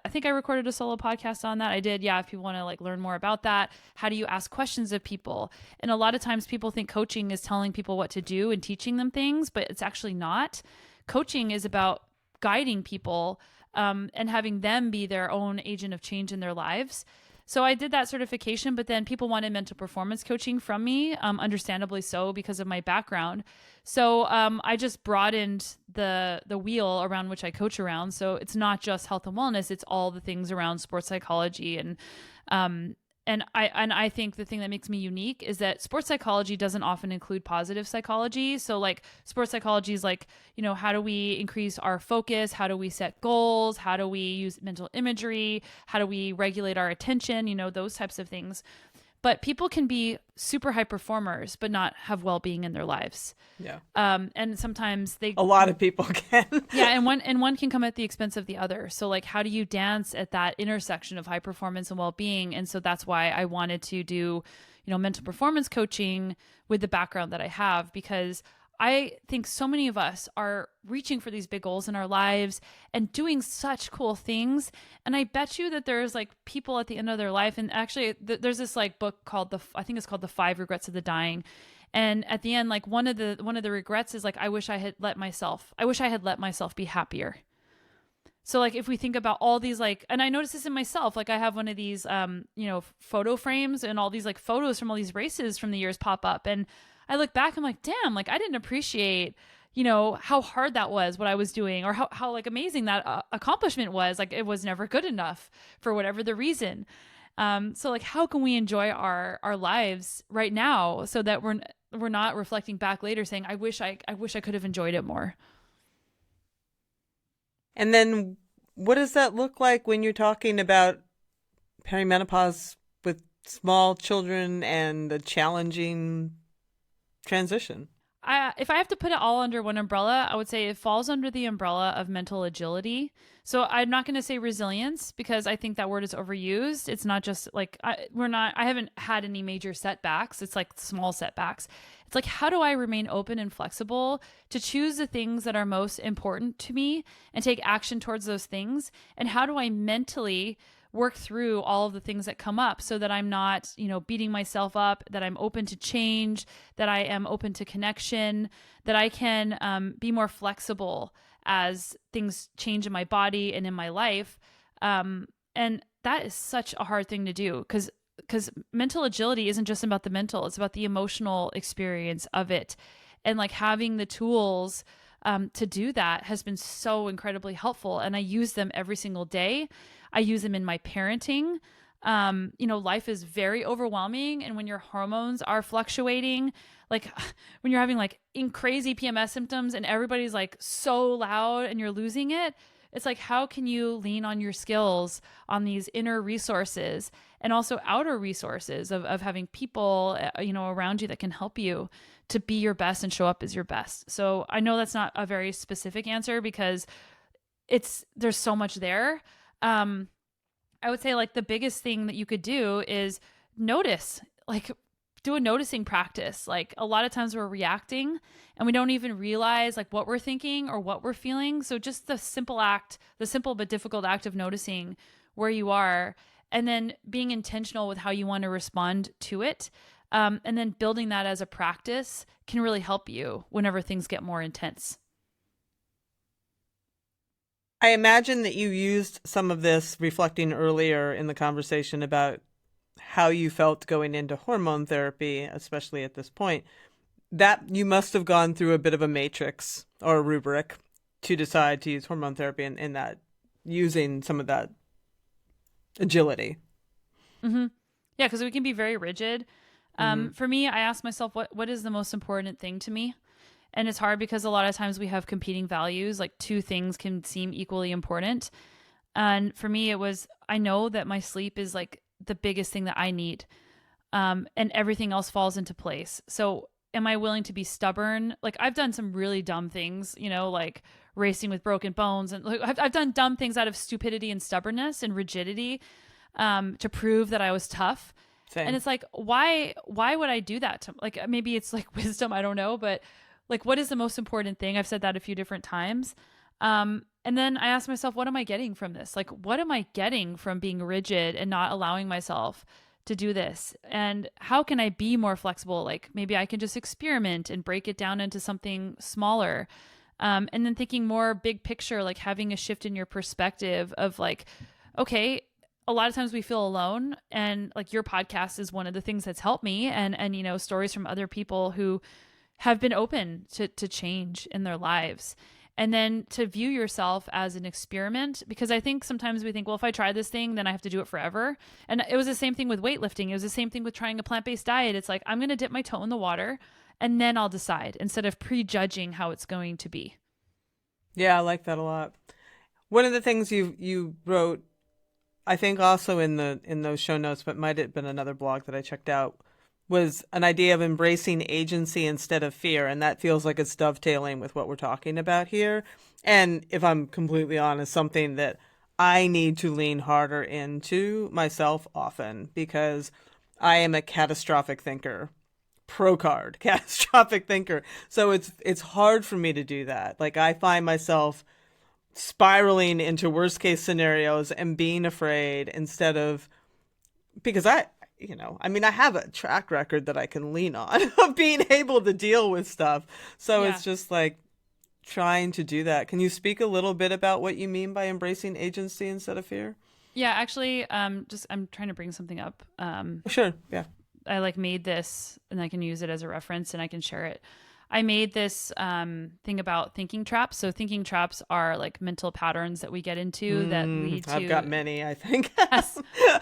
think I recorded a solo podcast on that. I did. Yeah. If people want to like learn more about that, how do you ask questions of people? And a lot of times people think coaching is telling people what to do and teaching them things, but it's actually not. Coaching is about guiding people and having them be their own agent of change in their lives. So I did that certification, but then people wanted mental performance coaching from me, understandably so, because of my background. So I just broadened the wheel around which I coach around. So it's not just health and wellness; it's all the things around sports psychology and I think the thing that makes me unique is that sports psychology doesn't often include positive psychology. So like sports psychology is like, how do we increase our focus? How do we set goals? How do we use mental imagery? How do we regulate our attention? Those types of things. But people can be super high performers, but not have well-being in their lives. Yeah. And sometimes a lot of people can. Yeah. And one can come at the expense of the other. So like, how do you dance at that intersection of high performance and well-being? And so that's why I wanted to do, mental performance coaching with the background that I have, because I think so many of us are reaching for these big goals in our lives and doing such cool things. And I bet you that there's like people at the end of their life. And actually there's this like book called I think it's called The 5 Regrets of the Dying. And at the end, like one of the regrets is like, I wish I had let myself be happier. So like, if we think about all these, like, and I noticed this in myself, like I have one of these, photo frames, and all these like photos from all these races from the years pop up. And I look back, I'm like, damn, like I didn't appreciate, how hard that was, what I was doing, or how like amazing that accomplishment was. Like it was never good enough for whatever the reason. So like, how can we enjoy our lives right now so that we're not reflecting back later saying, I wish I could have enjoyed it more. And then what does that look like when you're talking about perimenopause with small children and the challenging transition? If I have to put it all under one umbrella, I would say it falls under the umbrella of mental agility. So I'm not going to say resilience, because I think that word is overused. It's not just like I haven't had any major setbacks. It's like small setbacks. It's like, how do I remain open and flexible to choose the things that are most important to me and take action towards those things? And how do I mentally work through all of the things that come up so that I'm not, beating myself up, that I'm open to change, that I am open to connection, that I can be more flexible as things change in my body and in my life. And that is such a hard thing to do, because mental agility isn't just about the mental, it's about the emotional experience of it. And like having the tools to do that has been so incredibly helpful. And I use them every single day. I use them in my parenting. Life is very overwhelming. And when your hormones are fluctuating, like when you're having like crazy PMS symptoms and everybody's like so loud and you're losing it, it's like, how can you lean on your skills, on these inner resources and also outer resources of having people, around you that can help you to be your best and show up as your best. So I know that's not a very specific answer, because there's so much there. I would say like the biggest thing that you could do is notice, like do a noticing practice. Like a lot of times we're reacting and we don't even realize like what we're thinking or what we're feeling. So just the simple but difficult act of noticing where you are, and then being intentional with how you want to respond to it. And then building that as a practice can really help you whenever things get more intense. I imagine that you used some of this reflecting earlier in the conversation about how you felt going into hormone therapy, especially at this point, that you must have gone through a bit of a matrix or a rubric to decide to use hormone therapy, and that using some of that agility. Mm-hmm. Yeah, because we can be very rigid. For me, I ask myself, what is the most important thing to me? And it's hard because a lot of times we have competing values, like two things can seem equally important. And for me, it was, I know that my sleep is like the biggest thing that I need. And everything else falls into place. So am I willing to be stubborn? Like I've done some really dumb things, like racing with broken bones. And like, I've done dumb things out of stupidity and stubbornness and rigidity to prove that I was tough. Same. And it's like, why would I do that? Like, maybe it's like wisdom, I don't know, but like, what is the most important thing? I've said that a few different times. And then I asked myself, what am I getting from this? Like, what am I getting from being rigid and not allowing myself to do this? And how can I be more flexible? Like maybe I can just experiment and break it down into something smaller. And then thinking more big picture, like having a shift in your perspective of like, okay, a lot of times we feel alone, and like your podcast is one of the things that's helped me, and stories from other people who have been open to change in their lives. And then to view yourself as an experiment, because I think sometimes we think, well, if I try this thing, then I have to do it forever. And it was the same thing with weightlifting. It was the same thing with trying a plant-based diet. It's like, I'm going to dip my toe in the water and then I'll decide, instead of prejudging how it's going to be. Yeah, I like that a lot. One of the things you wrote, I think also in those show notes, but might have been another blog that I checked out, was an idea of embracing agency instead of fear. And that feels like it's dovetailing with what we're talking about here. And if I'm completely honest, something that I need to lean harder into myself often, because I am a catastrophic thinker, catastrophic thinker. So it's hard for me to do that. Like I find myself spiraling into worst case scenarios and being afraid instead of, because I have a track record that I can lean on of being able to deal with stuff. So It's just like trying to do that. Can you speak a little bit about what you mean by embracing agency instead of fear? Yeah, actually, I'm trying to bring something up. Sure. Yeah. I like made this, and I can use it as a reference and I can share it. I made this thing about thinking traps. So thinking traps are like mental patterns that we get into that lead to... I've got many, I think.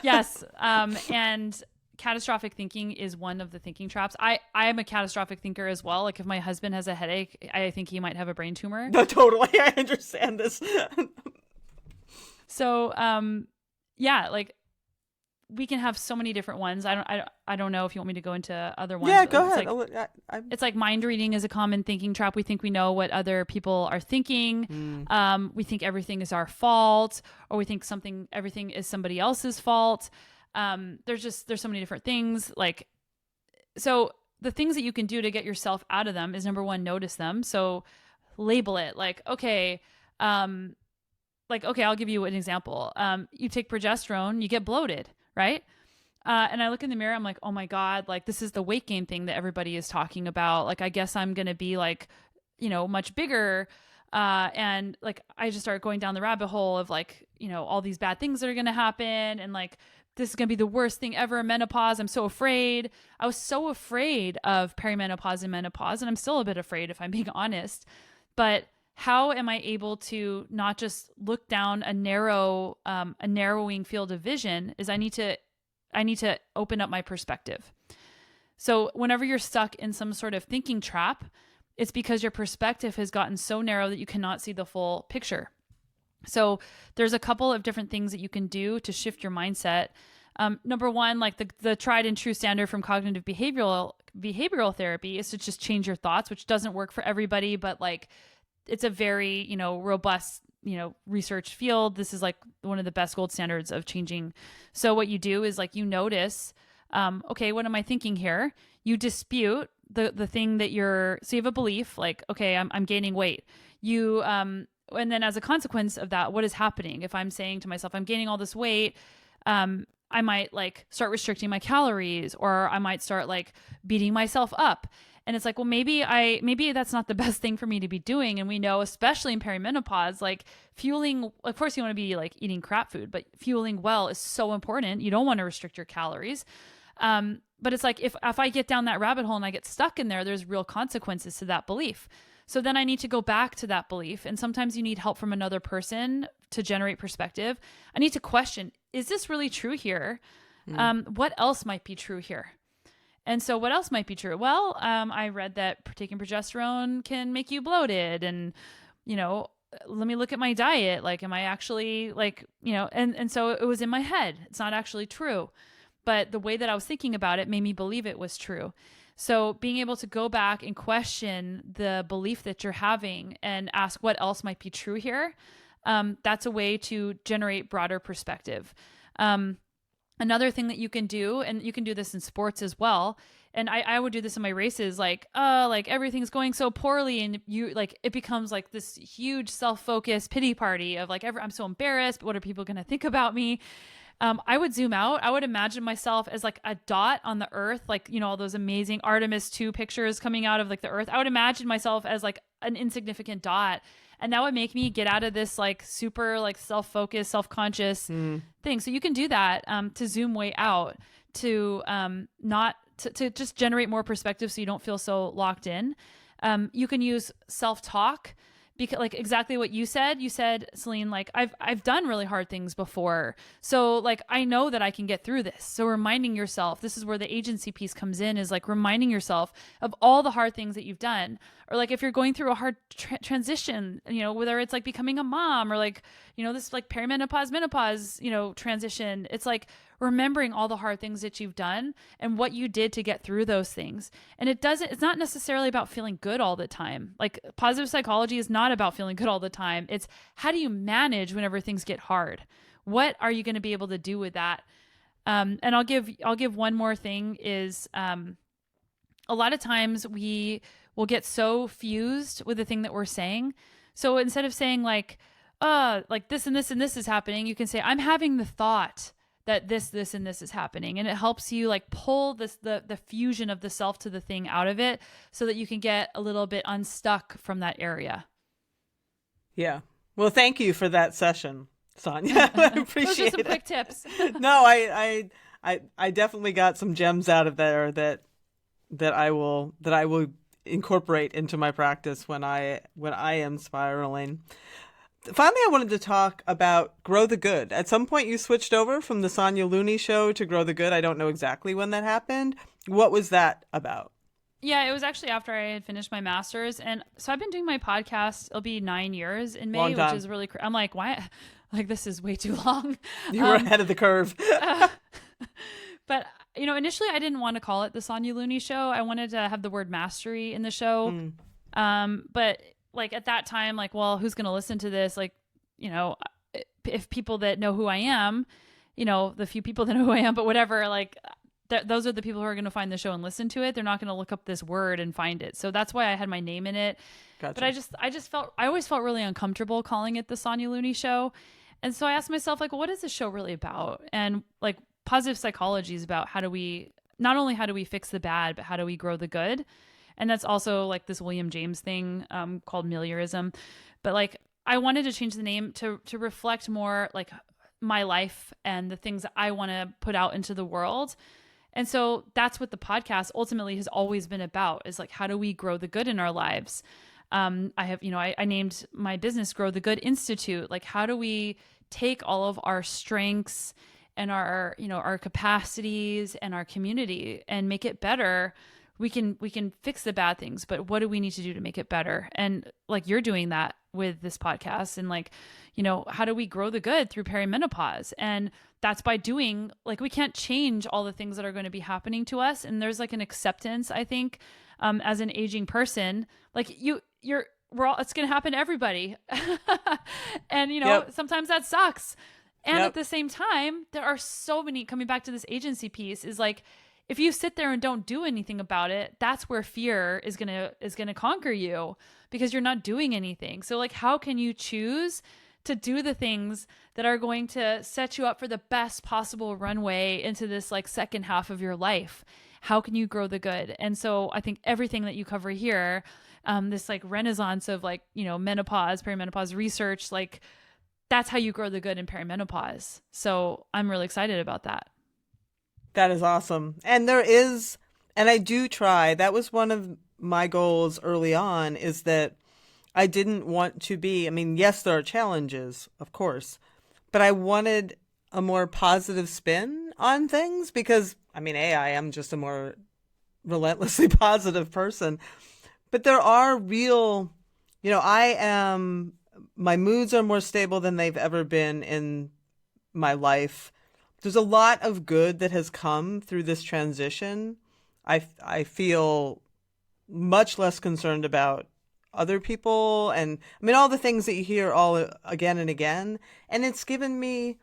Yes. And catastrophic thinking is one of the thinking traps. I am a catastrophic thinker as well. Like if my husband has a headache, I think he might have a brain tumor. No, totally. I understand this. So, like we can have so many different ones. I don't know if you want me to go into other ones. Yeah, go it's ahead. It's like mind reading is a common thinking trap. We think we know what other people are thinking. We think everything is our fault, or we think everything is somebody else's fault. There's so many different things. Like, so the things that you can do to get yourself out of them is, number one, notice them. So label it like, okay, I'll give you an example. You take progesterone, you get bloated, right? And I look in the mirror, I'm like, oh my God, like this is the weight gain thing that everybody is talking about. Like, I guess I'm going to be like, much bigger. And like, I just start going down the rabbit hole of like, all these bad things that are going to happen. And like, this is going to be the worst thing ever. Menopause. I'm so afraid. I was so afraid of perimenopause and menopause. And I'm still a bit afraid, if I'm being honest. But how am I able to not just look down a narrowing field of vision? Is I need to open up my perspective. So whenever you're stuck in some sort of thinking trap, it's because your perspective has gotten so narrow that you cannot see the full picture. So there's a couple of different things that you can do to shift your mindset. Number one, like the tried and true standard from cognitive behavioral therapy is to just change your thoughts, which doesn't work for everybody, but like it's a very, robust, research field. This is like one of the best gold standards of changing. So what you do is like, you notice, okay, what am I thinking here? You dispute the thing that so you have a belief like, okay, I'm gaining weight. And then as a consequence of that, what is happening? If I'm saying to myself, I'm gaining all this weight, I might like start restricting my calories, or I might start like beating myself up. And it's like, well, maybe that's not the best thing for me to be doing. And we know, especially in perimenopause, like fueling, of course you want to be like eating crap food, but fueling well is so important. You don't want to restrict your calories. But it's like, if I get down that rabbit hole and I get stuck in there, there's real consequences to that belief. So then I need to go back to that belief. And sometimes you need help from another person to generate perspective. I need to question, is this really true here? What else might be true here? And so what else might be true? Well, I read that taking progesterone can make you bloated, and, let me look at my diet. Like, am I actually like, and so it was in my head. It's not actually true. But the way that I was thinking about it made me believe it was true. So being able to go back and question the belief that you're having and ask what else might be true here, that's a way to generate broader perspective. Another thing that you can do, and you can do this in sports as well, and I would do this in my races, like everything's going so poorly, and you like it becomes like this huge self-focused pity party of like I'm so embarrassed, but what are people going to think about me? I would zoom out. I would imagine myself as like a dot on the earth, like, all those amazing Artemis 2 pictures coming out of like the earth. I would imagine myself as like an insignificant dot. And that would make me get out of this like super like self-focused, self-conscious thing. So you can do that to zoom way out, to not to just generate more perspective so you don't feel so locked in. You can use self-talk. Because like exactly what you said, Celine, like I've done really hard things before. So like, I know that I can get through this. So reminding yourself, this is where the agency piece comes in, is like reminding yourself of all the hard things that you've done. Or like, if you're going through a hard transition, whether it's like becoming a mom or like, this like perimenopause, menopause, transition, it's like remembering all the hard things that you've done and what you did to get through those things. And it's not necessarily about feeling good all the time. Like, positive psychology is not about feeling good all the time. It's how do you manage whenever things get hard? What are you going to be able to do with that? And I'll give one more thing is, a lot of times we will get so fused with the thing that we're saying. So instead of saying like this and this and this is happening, you can say, I'm having the thought that this and this is happening. And it helps you like pull the fusion of the self to the thing out of it so that you can get a little bit unstuck from that area. Yeah. Well, thank you for that session, Sonya. I appreciate Those are some it. quick tips. No, I definitely got some gems out of there that I will incorporate into my practice when I am spiraling. Finally, I wanted to talk about Grow the Good. At some point, you switched over from the Sonya Looney show to Grow the Good. I don't know exactly when that happened. What was that about? Yeah, it was actually after I had finished my master's. And so I've been doing my podcast. It'll be 9 years in May, which is really, I'm like, why? Like, this is way too long. You were ahead of the curve. But, initially I didn't want to call it the Sonya Looney show. I wanted to have the word mastery in the show. But like at that time, like, well, who's going to listen to this? Like, if people that know who I am, the few people that know who I am, but whatever, like those are the people who are going to find the show and listen to it. They're not going to look up this word and find it. So that's why I had my name in it. Gotcha. But I always felt really uncomfortable calling it the Sonya Looney show. And so I asked myself, like, well, what is this show really about? And like, positive psychology is about not only how do we fix the bad, but how do we grow the good? And that's also like this William James thing called meliorism. But like, I wanted to change the name to reflect more like my life and the things that I want to put out into the world. And so that's what the podcast ultimately has always been about, is like, how do we grow the good in our lives? I named my business Grow the Good Institute. Like, how do we take all of our strengths and our capacities and our community and make it better? We can fix the bad things, but what do we need to do to make it better? And like, you're doing that with this podcast, and like, how do we grow the good through perimenopause? And that's by doing, like, we can't change all the things that are going to be happening to us. And there's like an acceptance, I think, as an aging person, like it's going to happen to everybody. And, Yep. Sometimes that sucks. And Yep. at the same time, there are so many, coming back to this agency piece, is like, if you sit there and don't do anything about it, that's where fear is going to conquer you, because you're not doing anything. So like, how can you choose to do the things that are going to set you up for the best possible runway into this like second half of your life? How can you grow the good? And so I think everything that you cover here, this like renaissance of like, menopause, perimenopause research, like that's how you grow the good in perimenopause. So I'm really excited about that. That is awesome. And I do try. That was one of my goals early on, is that I didn't want to be, yes, there are challenges, of course, but I wanted a more positive spin on things because, I am just a more relentlessly positive person. But there are real, my moods are more stable than they've ever been in my life. There's a lot of good that has come through this transition. I feel much less concerned about other people, and I mean all the things that you hear all again and again, and it's given me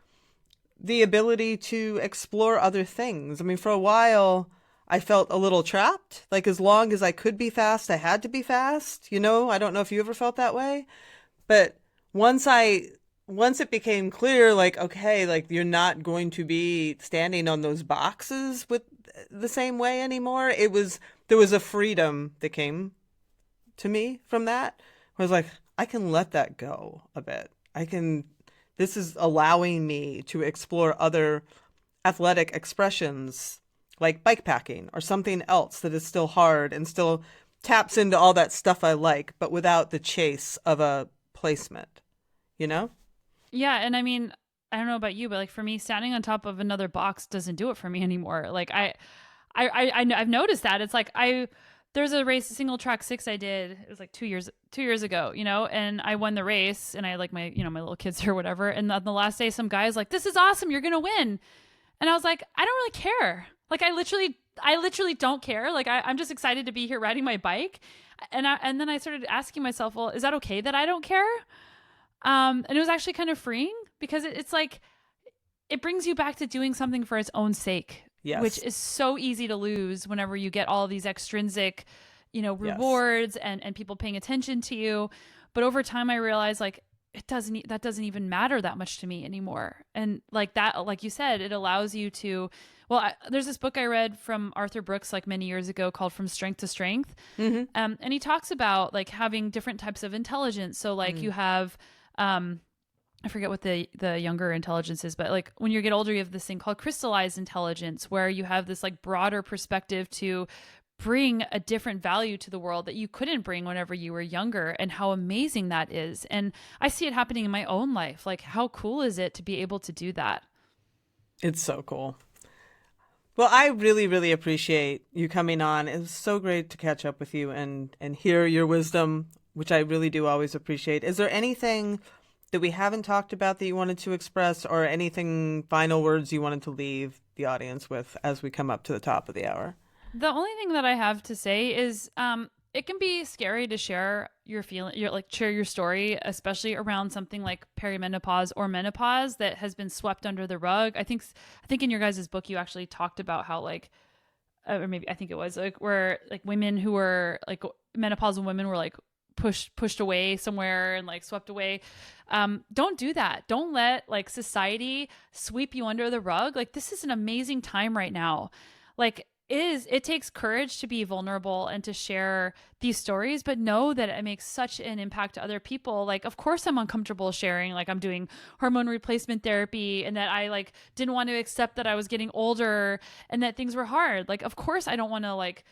the ability to explore other things. I mean, for a while I felt a little trapped, like as long as I could be fast I had to be fast. I don't know if you ever felt that way, but once it became clear, like, okay, like you're not going to be standing on those boxes with the same way anymore, there was a freedom that came to me from that. I was like, I can let that go a bit. This is allowing me to explore other athletic expressions like bike packing or something else that is still hard and still taps into all that stuff I like, but without the chase of a placement, you know? Yeah, and I mean, I don't know about you, but like for me, standing on top of another box doesn't do it for me anymore. Like I've noticed that it's like there's a race, a single track 6 I did. It was like 2 years ago, and I won the race, and I had like my my little kids or whatever. And on the last day, some guy's like, "This is awesome, you're gonna win," and I was like, "I don't really care. Like I literally don't care. Like I'm just excited to be here riding my bike." And then I started asking myself, well, is that okay that I don't care? And it was actually kind of freeing because it's like it brings you back to doing something for its own sake. Yes. Which is so easy to lose whenever you get all these extrinsic, rewards and people paying attention to you. But over time, I realized like that doesn't even matter that much to me anymore. And like that, like you said, it allows you to. Well, there's this book I read from Arthur Brooks like many years ago called From Strength to Strength, and he talks about like having different types of intelligence. So like you have. I forget what the younger intelligence is, but like when you get older, you have this thing called crystallized intelligence, where you have this like broader perspective to bring a different value to the world that you couldn't bring whenever you were younger, and how amazing that is. And I see it happening in my own life. Like, how cool is it to be able to do that? It's so cool. Well, I really, really appreciate you coming on. It was so great to catch up with you and hear your wisdom, which I really do always appreciate. Is there anything that we haven't talked about that you wanted to express, or anything, final words you wanted to leave the audience with as we come up to the top of the hour? The only thing that I have to say is it can be scary to share your share your story, especially around something like perimenopause or menopause that has been swept under the rug. I think in your guys' book you actually talked about how like or maybe I think it was like where like women who were like menopausal women were like pushed away somewhere and like swept away. Don't do that. Don't let like society sweep you under the rug. Like, this is an amazing time right now. Like, it takes courage to be vulnerable and to share these stories, but know that it makes such an impact to other people. Like, of course I'm uncomfortable sharing, like I'm doing hormone replacement therapy, and that I like didn't want to accept that I was getting older and that things were hard. Like, of course I don't want to like,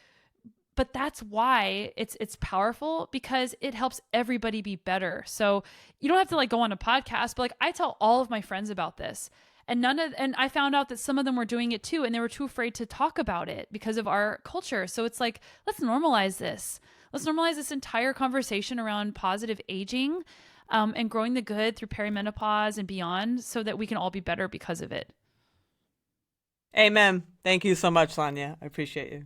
but that's why it's powerful, because it helps everybody be better. So you don't have to like go on a podcast, but like I tell all of my friends about this, and I found out that some of them were doing it too, and they were too afraid to talk about it because of our culture. So it's like, let's normalize this. Let's normalize this entire conversation around positive aging, and growing the good through perimenopause and beyond, so that we can all be better because of it. Amen. Thank you so much, Sonya. I appreciate you.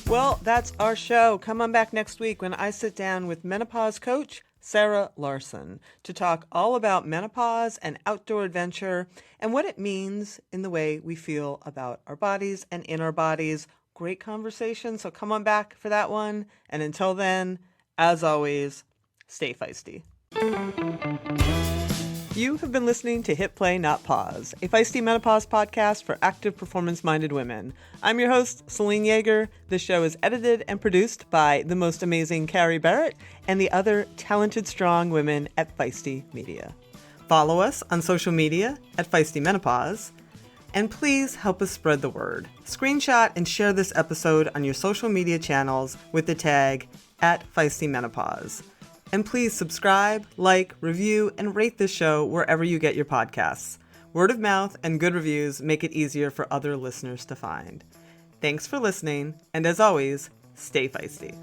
Well, that's our show. Come on back next week when I sit down with menopause coach Sarah Larson to talk all about menopause and outdoor adventure and what it means in the way we feel about our bodies and in our bodies. Great conversation. So come on back for that one. And until then, as always, stay feisty. You have been listening to Hit Play Not Pause, a feisty menopause podcast for active performance-minded women. I'm your host, Celine Yeager. The show is edited and produced by the most amazing Carrie Barrett and the other talented, strong women at Feisty Media. Follow us on social media at Feisty Menopause, and please help us spread the word. Screenshot and share this episode on your social media channels with the tag @FeistyMenopause. And please subscribe, like, review, and rate this show wherever you get your podcasts. Word of mouth and good reviews make it easier for other listeners to find. Thanks for listening, and as always, stay feisty.